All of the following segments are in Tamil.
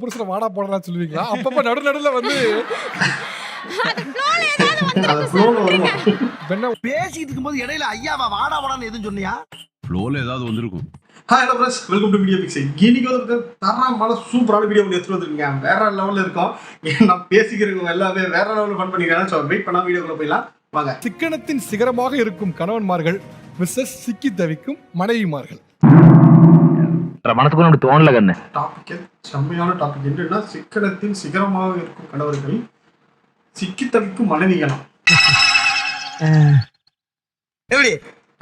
புருஷனை வாடா போடலாம் சொல்லுவீங்களா? அப்பப்ப நடுவுல வந்து அது ஃப்ளோல ஏதாவது அது வந்து ஃப்ளோல வருமா? என்ன பேசிட்டு இருக்கும்போது இடையில ஐயாவா வாடா வாடான்னு எதுவும் சொன்னியா? ஃப்ளோல ஏதாவது வந்திருக்கும். Hi hello friends, welcome to video pics. இன்னைக்கு வந்து தரமான சூப்பரான வீடியோ எடுத்துட்டு வந்திருக்கீங்க. வேற லெவலில் இருக்கும். நான் பேசிக்கிறவங்க எல்லாமே வேற லெவலில் ஃபன் பண்ணிக்கிறேன். ஸோ வெயிட் பண்ணா வீடியோக்குள்ள போயிடலாம் வாங்க. சிக்கனத்தின் சிகரமாக இருக்கும் கணவன்மார்கள் மிஸ்ஸஸ் சிக்கி தவிக்கும் மனைவிமார்கள். மனசுக்கு தோணல கண்ணு. டாபிக் செம்மையான டாபிக். என்னன்னா சிக்கனத்தின் சிகரமாக இருக்கும் கணவர்கள் சிக்கி தவிக்கும் மனைவிகளாம். எப்படி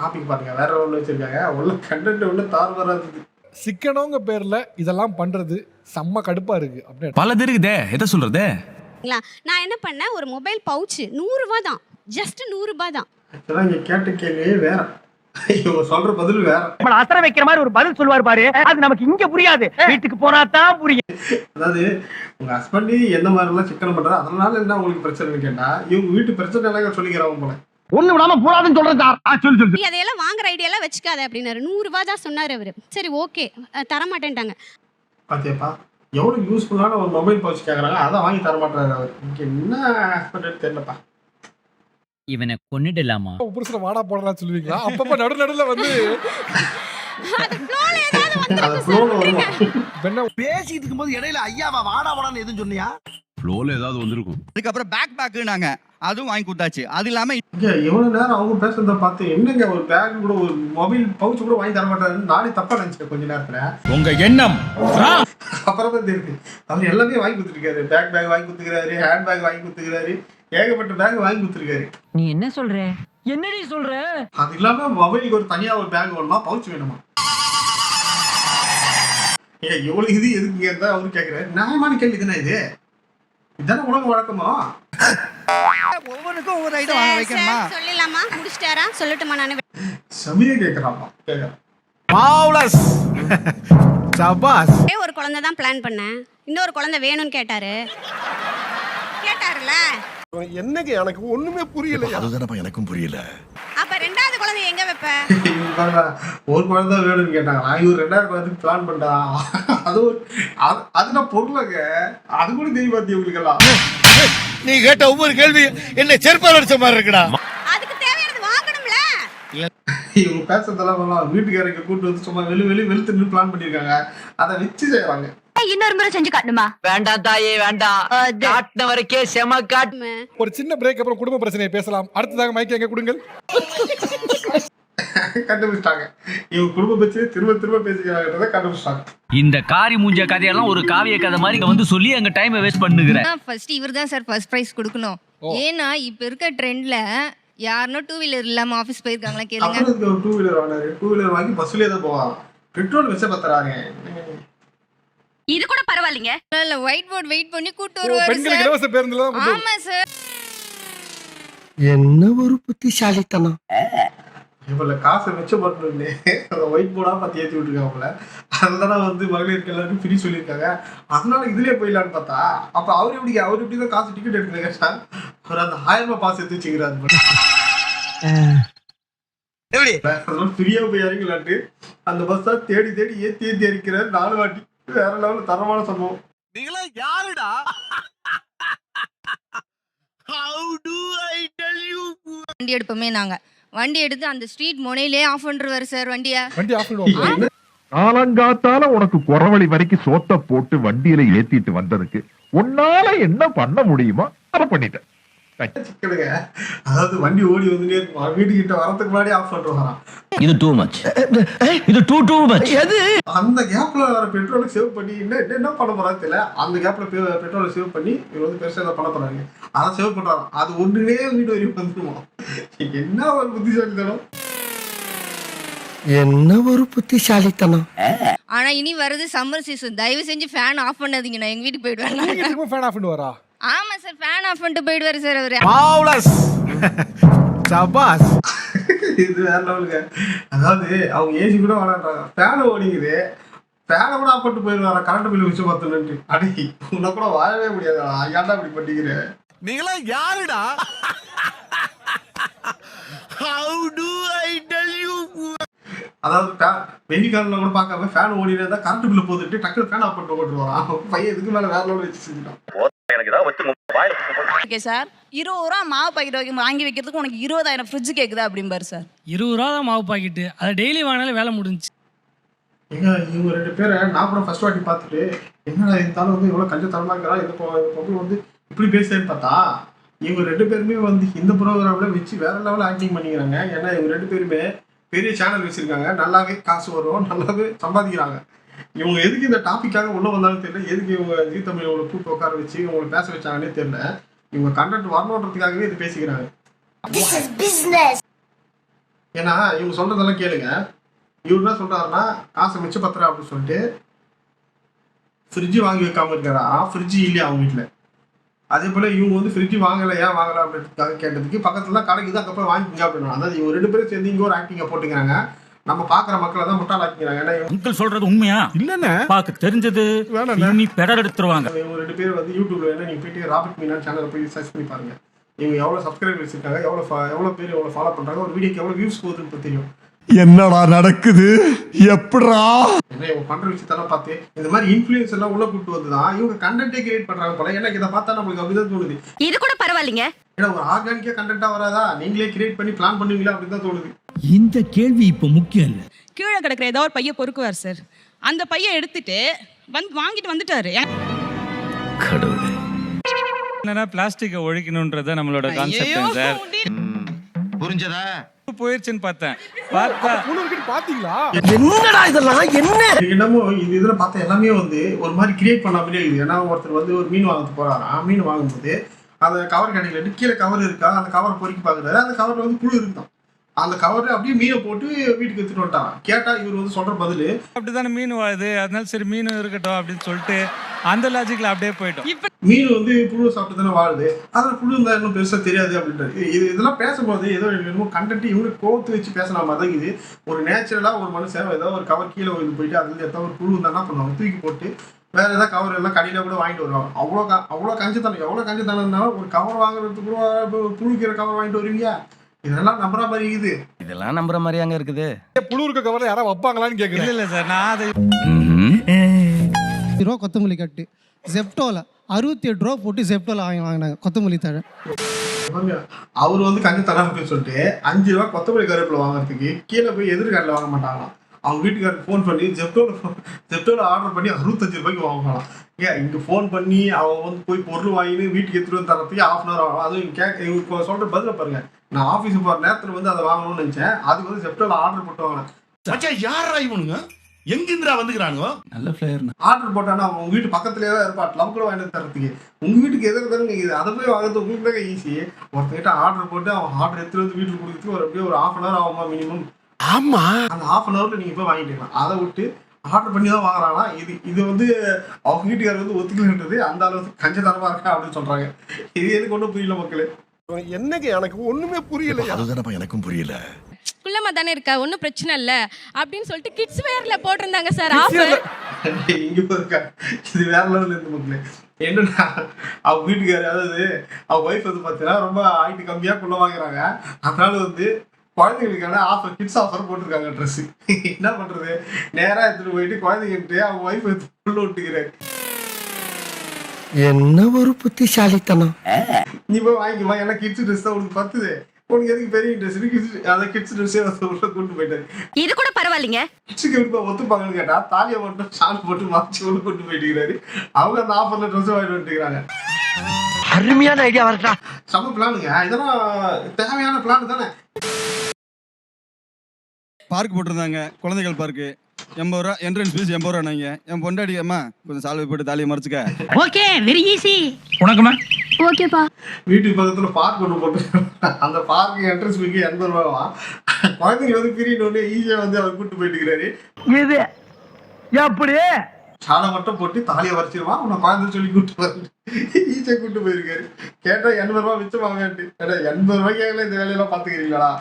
டாபிக் பாருங்க, வேற லெவலில் வச்சிருக்காங்க. உள்ள கண்டென்ட் உள்ள தாறுமாறா இருக்குது. சிக்கனவங்க பேர்ல இதெல்லாம் பண்றது செம்ம கடுப்பா இருக்கு. அப்படியே பல இருக்குதே, எதை சொல்றது? நான் என்ன பண்ணேன், ஒரு மொபைல் பவுச் 100 ரூபாய் தான், ஜஸ்ட் 100 ரூபாய் தான். ஆக்சுவலாக இங்க கேட்ட கேள்வியே வேற, இவங்க சொல்ற பதில் வேற. நம்மள அசர வைக்கிற மாதிரி ஒரு பதில் சொல்வார் பாரு, அது நமக்கு இங்க புரியாது, வீட்டுக்கு போனா தான் புரியும். அதாவது உங்க ஹஸ்பண்ட் என்ன மாதிரி எல்லாம் சிக்கனம் பண்றாரு, அதனால என்ன உங்களுக்கு பிரச்சனைன்னு கேட்டா இவங்க வீட்டு பிரச்சனை எல்லாம் சொல்லிக்கிறாங்க போல. ஒண்ணு விடாம போடாதுன்னு சொல்றேன். சொல்லு நீ அதையெல்லாம் வாங்குற ஐடியாலாம் வச்சுக்காத அப்படின்னாரு. 100 ரூபாய் தான் சொன்னாரு அவரு. சரி ஓகே தரமாட்டேன்ட்டாங்க. பாத்தியாப்பா எவ்வளவு யூஸ்ஃபுல்லான ஒரு மொபைல் பவுச் கேக்குறாங்க, அதை வாங்கி தர மாட்டாரு அவர். இங்க என்ன ஹஸ்பண்ட் தெரியலப்பா. இவனை கொன்னிடலாமா? புருஷனை வாடா போடலாம் சொல்லுவீங்களா? அப்பப்ப நடுவுல வந்து அது ஃப்ளோல ஏதாவது வந்து அது ஃப்ளோல வருமா? என்ன பேசிட்டு இருக்கும்போது இடையில ஐயாவா வாடா வாடான்னு எதுவும் சொன்னியா? ஃப்ளோல ஏதாவது வந்திருக்கும். அதுக்கப்புறம் பேக் நாங்க அதுவும் வாங்கி கொடுத்தாச்சு. அது இல்லாம இங்க எவ்வளவு நேரம் அவங்க பேசுறத பார்த்து என்னங்க ஒரு பேக் கூட ஒரு மொபைல் பவுச் கூட வாங்கி தர மாட்டாருன்னு நானே தப்பா நினைச்சேன் கொஞ்ச நேரத்துல. உங்க எண்ணம் அப்புறம் தான் தெரியுது அவர் எல்லாமே வாங்கி கொடுத்துருக்காரு. பேக் வாங்கி கொடுத்துருக்காரு, ஹேண்ட் பேக் வாங்கி கொடுத்துருக்காரு, ஏகப்பட்ட பேக் வாங்கி கொடுத்துருக்காரு. நீ என்ன சொல்ற? என்னடி சொல்ற? அது இல்லாம மொபைலுக்கு ஒரு தனியா ஒரு பேக் வேணுமா, பவுச் வேணுமா? ஏன் இவ்வளவு இது எதுக்குங்க இருந்தா அவரு கேட்கிறாரு. நியாயமான கேள்வி தானே இது? இதானே உலக வழக்கமா? ஒவ்வொருக்கும் ஒவ்வொரு ஐட்டம் வாங்க வைக்கணுமா? சொல்லலாமா? முடிச்சிட்டாரா? சொல்லட்டுமா? நானு சமய கேட்கறாமா கேட்கறான். ஒரே ஒரு குழந்தை தான் பிளான் பண்ணேன். இன்னொரு குழந்தை வேணும்னு கேட்டாருல. என்னங்க எனக்கு ஒண்ணுமே புரியல. அதுதானப்பா எனக்கும் புரியல. அப்ப ரெண்டாவது குழந்தை எங்க வைப்ப? இவங்க பாருங்க, ஒரு குழந்தை வேணும்னு கேட்டாங்க. நான் இவர் 2,000 குழந்தைக்கு பிளான் பண்ணா அது அதுனா பொருளுங்க. அது கூட தெரிய பார்த்தி உங்களுக்கு எல்லாம். நீ கேட்ட ஒவ்வொரு கேள்வி என்ன செருப்பால் அடிச்ச மாதிரி இருக்குடா. அதுக்கு தேவையானது வாங்கணும்ல. இவங்க பேசுறதெல்லாம் வீட்டுக்காரங்க கூட்டு வந்து சும்மா வெளுத்து பிளான் பண்ணிருக்காங்க. அதை வச்சு செய்யறாங்க. இன்னொரு முறை செஞ்சு காட்டுமா? வேண்டாம் தாயே வேண்டாம், காட்டின வரைக்கே செம காட்டு. ஒரு சின்ன பிரேக் அப்புறம் குடும்ப பிரச்சனையை பேசலாம். அடுத்ததாக மைக் எங்க கொடுங்கள். கண்டுபிடிச்சிட்டாங்க. இவங்க குடும்ப பற்றி திரும்ப பேசிக்கிறாங்க. கண்டுபிடிச்சிட்டாங்க. இந்த காரி மூஞ்ச கதையெல்லாம் ஒரு காவிய கதை மாதிரி இங்க வந்து சொல்லி அங்க டைம் வேஸ்ட் பண்ணுகிறேன். ஃபர்ஸ்ட் இவர் தான் சார் ஃபர்ஸ்ட் பிரைஸ் கொடுக்கணும். ஏன்னா இப்ப இருக்க ட்ரெண்ட்ல யாருனோ 2 வீலர் இல்லாம ஆபீஸ் போயிருக்காங்களா கேளுங்க. அப்புறம் ஒரு 2 வீலர் வாங்கினாரு. 2 வீலர் வாங்கி பஸ்லயே தான் போவாங்க. பெட்ரோல் விஷ பத்துறாங்க. இது கூட பரவாயில்லைங்க. இல்ல ஒயிட் போர்ட் வெயிட் பண்ணி கூட்டி ஓ, வருவாரு பெண்களுக்கு சார். இலவச பேருந்துல தான் ஆமா சார். என்ன ஒரு புத்திசாலித்தனம். இவ்வளவு காசை மிச்சம் பண்ணணும்னு அந்த ஒயிட் போர்டா பார்த்து ஏற்றி விட்டுருக்காங்க. அதனால வந்து மகளிருக்கு எல்லாருக்கும் ஃப்ரீ சொல்லியிருக்காங்க. அதனால இதுலயே போயிடலான்னு பார்த்தா அப்ப அவர் எப்படி தான் காசு டிக்கெட் எடுக்கல சார். அவர் அந்த 1000 ரூபாய் பாஸ் எடுத்து வச்சுக்கிறாரு. எப்படி அதனால ஃப்ரீயா போய் இறங்கலான்ட்டு அந்த பஸ் தான் தேடி ஏத்தி இறக்கிறார் 4 வாட்டி. வேற லெவலில் தரமான சம்பவம். நீங்களா யாருடா? வண்டி எடுப்போமே நாங்க. வண்டி எடுத்து அந்த ஸ்ட்ரீட் முனையிலே ஆஃப் பண்ணிடுவாரு சார் வண்டியை. வண்டி ஆஃப் பண்ணுவாங்க. காலங்காத்தால உனக்கு குறவழி வரைக்கும் சோத்த போட்டு வண்டியில ஏத்திட்டு வந்ததுக்கு உன்னால என்ன பண்ண முடியுமோ அதை பண்ணிட்டேன். சிக்கனுங்க. அதாவது வண்டி ஓடி வந்துட்டே இருக்கும். வீட்டுக்கிட்ட வரதுக்கு முன்னாடி ஆஃப் பண்ணுறான். இது டூ மச். இது டூ மச். அந்த கேப்ல வர பெட்ரோலை சேவ் பண்ணி என்ன பண்ண போறான்னு தெரியல. அந்த கேப்ல பெட்ரோலை சேவ் பண்ணி இவர் வந்து பெருசாக பண்ண போறாங்க. அதை சேவ் பண்றாங்க. அது ஒன்றுனே வீடு வரைக்கும் வந்துடுவோம். என்ன ஒரு புத்திசாலித்தனம். என்ன ஒரு புத்திசாலித்தனம். ஆனா இனி வருது சம்மர் சீசன். தயவு செஞ்சு ஃபேன் ஆஃப் பண்ணாதீங்க. நான் எங்க வீட்டுக்கு போயிடுவேன். ஃபேன் ஆஃப் பண்ணுவாரா? ஆமா சார், ஃபேன் ஆஃப் பண்ணிட்டு போயிடுவாரு சார் அவரு. இது வேற லெவலுங்க. அதாவது அவங்க ஏசி கூட விளையாடுறாங்க, ஃபேனை ஓடிக்குது, ஃபேனை கூட ஆஃப் பண்ணிட்டு போயிடுவாரா கரண்ட் பில் வச்சு பார்த்துட்டு. அடி உன்னை கூட வாழவே முடியாது. ஏன்டா இப்படி பண்ணிக்கிறேன்? நீங்களா யாருடா? அதாவது வெயில் காலில் கூட பார்க்காம ஃபேன் ஓடினே இருந்தால் கரண்ட் பில்லு போட்டுட்டு டக்குனு ஃபேன் ஆஃப் பண்ணிட்டு ஓட்டு வரான். பையன் இதுக்கு மேலே வேற லெவலில் வச்சு செஞ்சுட்டான். ஓகே சார், 20 ரூபா மாவு பாக்கெட் வாங்கி வைக்கிறதுக்கு உனக்கு 20,000 ஃப்ரிட்ஜ் கேக்குதா அப்படிம்பாரு சார். 20 ரூபா தான் மாவு பாக்கெட்டு, அதை டெய்லி வாங்கினாலும் வேலை முடிஞ்சு. ஏங்க இவங்க 2 பேரை நான் கூட ஃபர்ஸ்ட் வாட்டி பார்த்துட்டு என்னடா இருந்தாலும் வந்து எவ்வளோ கஞ்சத்தனமாக இருக்கிறா, இந்த பொருள் வந்து இப்படி பேசுறேன்னு பார்த்தா இவங்க 2 பேருமே வந்து இந்த ப்ரோக்ராம்ல வச்சு வேற லெவலில் ஆக்டிங் பண்ணிக்கிறாங்க. ஏன்னா இவங்க 2 பேருமே பெரிய சேனல் வச்சிருக்காங்க, நல்லாவே காசு வரும், நல்லாவே சம்பாதிக்கிறாங்க. இவங்க எதுக்கு இந்த டாபிக்காக உள்ள வந்தாலும் தெரியல, எதுக்கு இவங்க ஜீ தமிழ் இவங்களை கூப்பிட்டு உட்கார வச்சு இவங்களை பேச வச்சாங்கன்னே தெரியல. இவங்க கண்டென்ட் வரணுன்றதுக்காகவே இது பேசிக்கிறாங்க. ஏன்னா இவங்க சொல்றதெல்லாம் கேளுங்க. இவர் என்ன சொல்றாருன்னா காசை மிச்சப்படுத்துறா அப்படின்னு சொல்லிட்டு ஃப்ரிட்ஜ் வாங்கி வைக்காம இருக்காரா, ஃப்ரிட்ஜ் இல்லையா அவங்க வீட்டில். அதே போல இவங்க வந்து ஃப்ரிட்ஜ் வாங்கலை, ஏன் வாங்கலாம் அப்படின்றதுக்காக கேட்டதுக்கு பக்கத்துல கடைக்கு தான் அதுக்கப்புறம் வாங்கிக்கங்க அப்படின்னு. அதாவது இவங்க 2 பேரும் சேர்ந்து இங்கே ஒரு ஆக்டிங்கை போட்டுக்கிறாங்க. நம்ம பார்க்குற மக்களை தான் முட்டாளாக்கிறாங்க. ஏன்னா அங்கிள் சொல்றது உண்மையா இல்லன்னு பாக்க தெரிஞ்சது நீ பெடர் எடுத்துருவாங்க. இவங்க 2 பேர் வந்து யூடியூப்ல வேணா நீங்க போயிட்டு ராபர்ட் மீனா சேனலை போய் சர்ச் பண்ணி பாருங்க. இவங்க எவ்வளோ சப்ஸ்கிரைபர்ஸ் இருக்காங்க, எவ்வளோ பேர் எவ்வளோ ஃபாலோ பண்றாங்க, ஒரு வீடியோக்கு எவ்வளோ வியூஸ் போகுதுன்னு தெரியும். என்னடா நடக்குது எப்படா? ஏன்னா இவங்க பண்ற விஷயத்தெல்லாம் பார்த்து இந்த மாதிரி இன்ஃப்ளூயன்ஸ் எல்லாம் உள்ள கூப்பிட்டு வந்துதான் இவங்க கண்டென்ட்டே கிரியேட் பண்றாங்க போல. எனக்கு இதை பார்த்தா நம்மளுக்கு அப்படிதான் தோணுது. இது கூட பரவாயில்லைங்க. ஏன்னா ஒரு ஆர்கானிக்கா கண்டென்ட்டா வராதா, நீங்களே கிரியேட் பண்ணி பிளான் பண்ணுவீங்களா அப்படின்னு தான் தோணுது. இந்த கேள்வி இப்ப முக்கியம் இல்ல. கீழே கிடக்குற ஏதோ ஒரு பைய பொறுக்குவார் சார், அந்த பைய எடுத்துட்டு வாங்கிட்டு வந்துட்டாரு. கடவுளே, என்னன்னா பிளாஸ்டிக்கை ஒழிக்கணும்ன்றத நம்மளோட கான்செப்ட் சார். புரிஞ்சதா? போயிருச்சுன்னு பார்த்தா பாத்தீங்களா? என்னடா இதெல்லாம் என்ன? என்னமோ இதுல பார்த்தா எல்லாமே வந்து ஒரு மாதிரி கிரியேட் பண்ணாமலே இருக்குது. ஏன்னா ஒருத்தர் வந்து ஒரு மீன் வாங்க போறாராம். மீன் வாங்கும்போது அந்த கவர் கடையில கீழே கவர் இருக்கா, அந்த கவரை பொறுக்கி பாக்குறாரு. அந்த கவர்ல வந்து புழு இருக்குதான். அந்த கவரை அப்படியே மீனை போட்டு வீட்டுக்கு எடுத்துட்டு வந்துட்டான். கேட்டா இவர் வந்து சொல்ற பதில் அப்படித்தானே மீன் வாழுது, அதனால சரி மீன் இருக்கட்டும் அப்படின்னு சொல்லிட்டு அந்த லாஜிக்ல அப்படியே போயிட்டோம். மீன் வந்து புழு சாப்பிட்டு தானே வாழுது, அதில் புழு இருந்தால் இன்னும் பெருசாக தெரியாது அப்படின்றாரு. இதெல்லாம் பேசும்போது ஏதோ என்னமோ கண்டென்ட் இவங்களுக்கு கோர்த்து வச்சு பேசலாம் மாதிரி இது. ஒரு நேச்சுரலாக ஒரு மனுஷன் ஏதோ ஒரு கவர் கீழே போயிட்டு அதுல ஏதாவது ஒரு புழு இருந்தால் என்ன பண்ணுவாங்க, தூக்கி போட்டு வேற ஏதாவது கவர் எல்லாம் கடையில் கூட வாங்கிட்டு வருவாங்க. அவ்வளோ கஞ்சித்தனம், எவ்வளோ கஞ்சித்தனம் இருந்தாலும் ஒரு கவர் வாங்குறதுக்கு கூட புழுக்கிற கவர் வாங்கிட்டு வருவீங்க. இதெல்லாம் நம்புற மாதிரி இருக்குது. இதெல்லாம் நம்புற மாதிரி அங்க இருக்குது. புழு இருக்க கவரை யாராவது வைப்பாங்களான்னு கேட்குறேன். இல்ல சார், நான் அதை ரூபா கொத்தமல்லி கட்டு ஜெப்டோல 68 ரூபா போட்டு ஜெப்டோல வாங்கினாங்க கொத்தமல்லி தழை. அவர் வந்து கஞ்சித்தனம் அப்படின்னு சொல்லிட்டு 5 ரூபா கொத்தமல்லி கருவேப்பிலை வாங்குறதுக்கு கீழே போய் எதிர்காலில் வாங்க மாட்டாங்களாம். அவங்க வீட்டுக்காரருக்கு ஃபோன் பண்ணி ஜெப்டோல ஆர்டர் பண்ணி 65 ரூபாய்க்கு வாங்கலாம். ஏன் இங்கே ஃபோன் பண்ணி அவங்க வந்து போய் பொருள் வாங்கின்னு வீட்டுக்கு எடுத்துகிட்டு வந்து தரத்துக்கு 1/2 hour ஆகும். அதுவும் இவங்க சொல்கிற பதில பாருங்க. நான் ஆஃபீஸுக்கு போகிற நேரத்தில் வந்து அதை வாங்கணும்னு நினச்சேன். அதுக்கு வந்து ஜெப்டோல ஆர்டர் போட்டு வாங்கினேன். யாரா இவனுங்க எங்கிருந்தா வந்துக்கிறாங்க? நல்ல ஃபிளேவர். ஆர்டர் போட்டானா உங்க வீட்டு பக்கத்துலேயே தான் இருப்பா, லவ் கூட வாங்கிட்டு தரத்துக்கு. உங்க வீட்டுக்கு எதிர தானே நீங்கள் அதை போய் வாங்குறது உங்களுக்கு தான் ஈஸி. ஒருத்தங்கிட்ட ஆர்டர் போட்டு அவன் ஆர்டர் எடுத்துட்டு வந்து வீட்டுக்கு கொடுக்குறதுக்கு ஒரு அப்படியே ஒரு 1/2 hour ஆகுமா மினிமம். ஆமா, அந்த 1/2 hourல நீங்க போய் வாங்கிட்டுக்கலாம். அதை விட்டு ஆர்டர் பண்ணி தான் வாங்குறாங்களா. இது வந்து அவங்க வீட்டுக்காரர் வந்து ஒத்துக்கலன்றது அந்த அளவுக்கு கஞ்சத்தனமா இருக்கா அப்படின்னு சொல்றாங்க. இது எதுக்கு ஒன்றும் புரியல மக்களே. என்னங்க எனக்கு ஒண்ணுமே புரியல. அதுதானப்பா எனக்கும் புரியல. குள்ளமா தானே இருக்கா, ஒன்றும் பிரச்சனை இல்லை அப்படின்னு சொல்லிட்டு கிட்ஸ் வேர்ல போட்டிருந்தாங்க சார் ஆஃபர். இங்க இருக்கா இது வேற லெவலில் இருந்து மக்களே. என்னன்னா அவங்க வீட்டுக்காரர் அதாவது அவங்க ஒய்ஃப் வந்து பார்த்தீங்கன்னா ரொம்ப ஹைட்டு கம்மியாக குள்ள வாங்குறாங்க. அதனால வந்து குழந்தைங்களுக்கான ஆஃபர் கிட்ஸ் ஆஃபர் போட்டிருக்காங்க ட்ரெஸ். என்ன பண்றது, நேராக எடுத்துட்டு போயிட்டு குழந்தைங்கிட்டு அவங்க ஒய்ஃப் எடுத்து உள்ள விட்டுக்கிறாரு. என்ன ஒரு புத்திசாலித்தனம். நீ போய் வாங்கிக்குமா, ஏன்னா கிட்ஸ் ட்ரெஸ் தான் உனக்கு பத்துது, உனக்கு எதுக்கு பெரிய ட்ரெஸ், அதை கிட்ஸ் ட்ரெஸ்ஸே உள்ள கொண்டு போயிட்டாரு. இது கூட பரவாயில்லைங்க. கிட்ஸுக்கு விருப்ப ஒத்துப்பாங்கன்னு கேட்டா தாலியை மட்டும் ஷால் போட்டு மாற்றி உள்ள கொண்டு போயிட்டுக்கிறாரு. அவங்க அந்த ஆஃபர்ல ட்ரெஸ் வாங்கிட்டு வந்துட்டுக்கிறாங்க. அருமையான ஐடியா வரட்டா. சம பிளானுங்க, இதெல்லாம் தேவையான பிளான் தானே. பார்க் போட்டிருந்தாங்க, குழந்தைகள் பார்க்கு. 80 ரூபா என்ட்ரன்ஸ் ஃபீஸ் 80 ரூபாங்க. என் பொண்டாடி அம்மா கொஞ்சம் சால்வை போட்டு தாலியை மறைச்சுக்க. Okay, very easy. உனக்குமா? ஓகேப்பா. வீட்டுக்கு பக்கத்துல பார்க் ஒன்று போட்டு அந்த பார்க்கு என்ட்ரன்ஸ் ஃபீக்கு 80 ரூபாவா. குழந்தைங்க வந்து பீரியட் ஒன்று ஈஸியாக வந்து அவர் கூட்டு போயிட்டுக்கிறாரு. இது எப்படி சாலை மட்டும் போட்டு தாலியை வரைச்சிருவான், உன்னை குழந்தை சொல்லி கூட்டு போறாரு. ஈஸியாக கூட்டு போயிருக்காரு. கேட்டா 80 ரூபா மிச்சம் வாங்கட்டு. ஏன்னா 80 ரூபாய்க்காக இந்த வேலையெல்லாம் பார்த்துக்கிறீங்களா?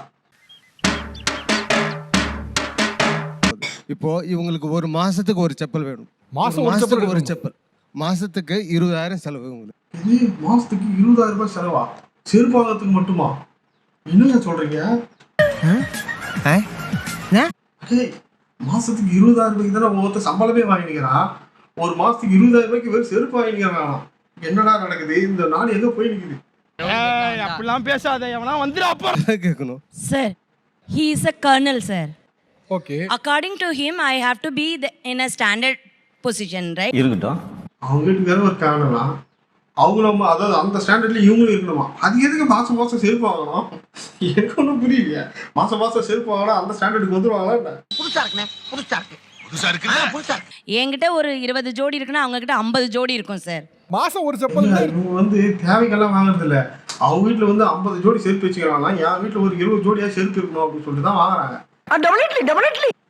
இப்போ இவங்களுக்கு ஒரு மாசத்துக்கு ஒரு செப்பல் வேணும். மாசத்துக்கு ஒரு செப்பல், மாசத்துக்கு 20,000 செலவு உங்களுக்கு. இது மாசத்துக்கு 20,000 ரூபாய் செலவா? செருப்பு வாங்கறதுக்கு மட்டுமா? என்னங்க சொல்றீங்க? மாசத்துக்கு 20,000 ரூபாய்க்கு தானே ஒவ்வொருத்தர் சம்பளமே வாங்கிக்கிறான். ஒரு மாசத்துக்கு 20,000 ரூபாய்க்கு வெறும் செருப்பு வாங்கிக்கிறான். என்னடா நடக்குது? இந்த நாடு எங்க போய் நிக்குது? அப்படிலாம் பேசாத, எவனா வந்துடா கேட்கணும். Sir, he is a colonel, sir. Okay. According to him, I have to be in a standard position, right? இருக்கட்டும். அவங்க வீட்டுக்காரர் ஒரு காரணம். அவங்களும் அதாவது அந்த ஸ்டாண்டர்ட்ல இவங்களும் இருக்கணுமா? அது எதுக்கு மாசம் மாசம் செருப்பு வாங்கணும்? எனக்கு ஒன்றும் புரியலையே. மாசம் மாசம் செருப்பு வாங்கினா அந்த ஸ்டாண்டர்டுக்கு வந்துருவாங்களா என்ன? புதுசா இருக்குண்ணே, புதுசா இருக்கு. புதுசா இருக்கு. என்கிட்ட ஒரு 20 ஜோடி இருக்குன்னா அவங்க கிட்ட 50 ஜோடி இருக்கும் சார். மாசம் ஒரு செப்பல் இல்ல, இவங்க வந்து தேவைக்கெல்லாம் வாங்குறது இல்ல. அவங்க வீட்டுல வந்து 50 ஜோடி செருப்பு வச்சுக்கிறாங்கன்னா என் வீட்டுல ஒரு 20 ஜோடியா செருப்பு இருக்கணும் அப்படின்னு சொல்லிட்டு தான் வாங்குறாங்க.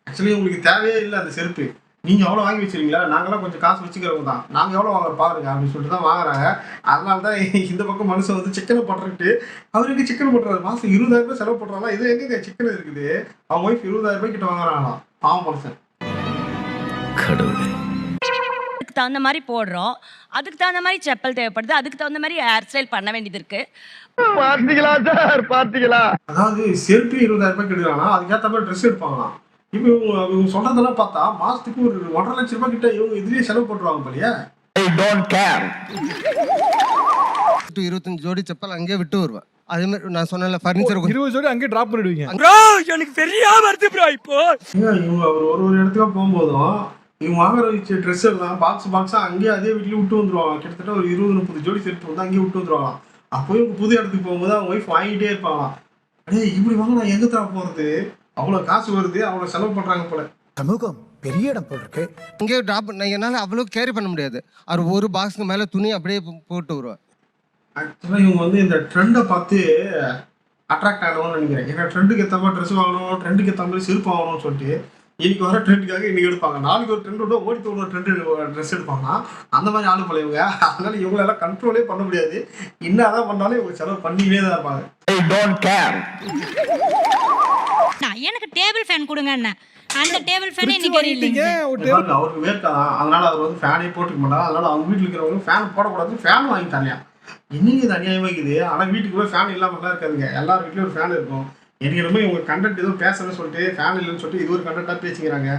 ஆக்சுவலி உங்களுக்கு தேவையே இல்லை அந்த செருப்பு. நீங்க எவ்வளவு வாங்கி வச்சிருக்கீங்களா? நாங்களாம் கொஞ்சம் காசு வச்சுக்கிறவங்க தான். நாங்க எவ்வளவு வாங்குற பாருங்க அப்படின்னு சொல்லிட்டு தான் வாங்குறாங்க. அதனாலதான் இந்த பக்கம் மனுஷன் வந்து சிக்கனை போட்டுக்கிட்டு அவருக்கு சிக்கன் போட்டுறாரு. மாசம் 20,000 ரூபாய் செலவு போட்டுறாங்களா? இது எங்க சிக்கன் இருக்குது? அவங்க ஒய்ஃப் 20,000 ரூபாய் கிட்ட வாங்குறாங்களாம். பாவம் மனுஷன். அதுக்கு தகுந்த மாதிரி போடுறோம், அதுக்கு தகுந்த மாதிரி செப்பல் தேவைப்படுது, அதுக்கு தகுந்த மாதிரி ஹேர் ஸ்டைல் பண்ண வேண்டியது இருக்கு. பாத்தீங்களா சார், பாத்தீங்களா? அதாவது செருப்பு 20,000 ரூபாய் கெடுக்கிறாங்கன்னா அதுக்கேற்ற மாதிரி ட்ரெஸ் எடுப்பாங்களாம். இப்போ இவங்க சொல்றதெல்லாம் பார்த்தா மாசத்துக்கு ஒரு 1.5 லட்சம் ரூபாய் கிட்ட இவங்க இதுலயே செலவு போட்டுருவாங்க போலியா? 25 ஜோடி செப்பல் அங்கேயே விட்டு வருவேன். அதே மாதிரி நான் சொன்னேன்ல ஃபர்னிச்சர் 20 ஜோடி அங்கே டிராப் பண்ணிடுவீங்க. ப்ரோ எனக்கு சரியா வருது ப்ரோ இப்போ. இவங்க ஒரு இடத்துக்கு போகும்போதும் இவங்க வாங்குற வச்ச ட்ரெஸ் எல்லாம் பாக்ஸா அங்கேயே அதே வீட்லயே விட்டு வந்துருவாங்க. கிட்டத்தட்ட ஒரு 20-30 ஜோடி செருப்பு வந்து அங்கேயே விட்டு வந்துருவாங்க. அப்போ இவங்க புது இடத்துக்கு போகும்போது அவங்க ஒய்ஃப் வாங்கிட்டே இருப்பாங்களாம். அடே இப்படி வாங்க நான் எங்க தர போறது? அவ்வளோ காசு வருது, அவ்வளோ செலவு பண்றாங்க போல. சமூகம் பெரிய இடம் போல் இருக்கு. இங்கே டிராப் என்னால் அவ்வளோ கேரி பண்ண முடியாது. அவர் ஒரு பாக்ஸ்க்கு மேலே துணி அப்படியே போட்டு வருவேன். ஆக்சுவலாக இவங்க வந்து இந்த ட்ரெண்டை பார்த்து அட்ராக்ட் ஆகணும்னு நினைக்கிறேன். ஏன்னா ட்ரெண்டுக்கு ஏற்ற மாதிரி ட்ரெஸ் வாங்கணும், ட்ரெண்டுக்கு ஏற்ற மாதிரி செருப்பு வாங்கணும்னு சொல்லிட்டு இன்னைக்கு வர ட்ரெண்டுக்காக இன்னைக்கு எடுப்பாங்க. நாளைக்கு ஒரு ட்ரெண்டோட ஓடி போகிற ட்ரெண்டு ட்ரெஸ் எடுப்பாங்க. அந்த மாதிரி ஆளு போல இவங்க. அதனால இவங்களெல்லாம் கண்ட்ரோலே பண்ண முடியாது. என்னதான் பண்ணாலும் இவங்க செலவு பண்ணிக்கிட்டே தான் இருப்பாங்க. எனக்கு டேபிள் ஃபேன் கொடுங்க அண்ணா. அந்த டேபிள் ஃபேன் இன்னைக்கு இல்லைங்க. அவருக்கு வேர்க்காதான், அதனால அவர் வந்து ஃபேனே போட்டுக்க மாட்டாங்க. அதனால அவங்க வீட்டில் இருக்கிறவங்க ஃபேன் போடக்கூடாது, ஃபேன் வாங்கி தரலையா? என்னங்க இது அநியாயமா இருக்குது? ஆனால் வீட்டுக்கு போய் ஃபேன் இல்லாமலாம் இருக்காதுங்க. எல்லார் வீட்லேயும் ஒரு ஃபேன் இருக்கும். எனக்கு என்னமோ இவங்க கண்டென்ட் எதுவும் பேசணும்னு சொல்லிட்டு ஃபேன் இல்லைன்னு சொல்லிட்டு இது ஒரு கண்டென்ட்டாக பேசிக்கிறாங்க.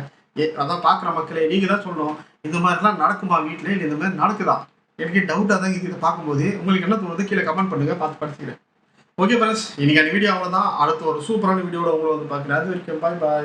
அதான் பார்க்குற மக்களே நீங்கள் தான் சொல்லணும், இந்த மாதிரிலாம் நடக்குமா வீட்டில்? இல்லை இந்த மாதிரி நடக்குதா? எனக்கு டவுட்டாக தான் இதை பார்க்கும்போது. உங்களுக்கு என்ன தோணுது கீழே கமெண்ட் பண்ணுங்கள், பார்த்து படிச்சுக்கிறேன். ஓகே ஃப்ரெண்ட்ஸ், இன்னைக்கு அந்த வீடியோ அவ்வளோதான். அடுத்த ஒரு சூப்பரான வீடியோட உங்களை வந்து பார்க்குறேன். அது வரைக்கும் பாய் பாய்.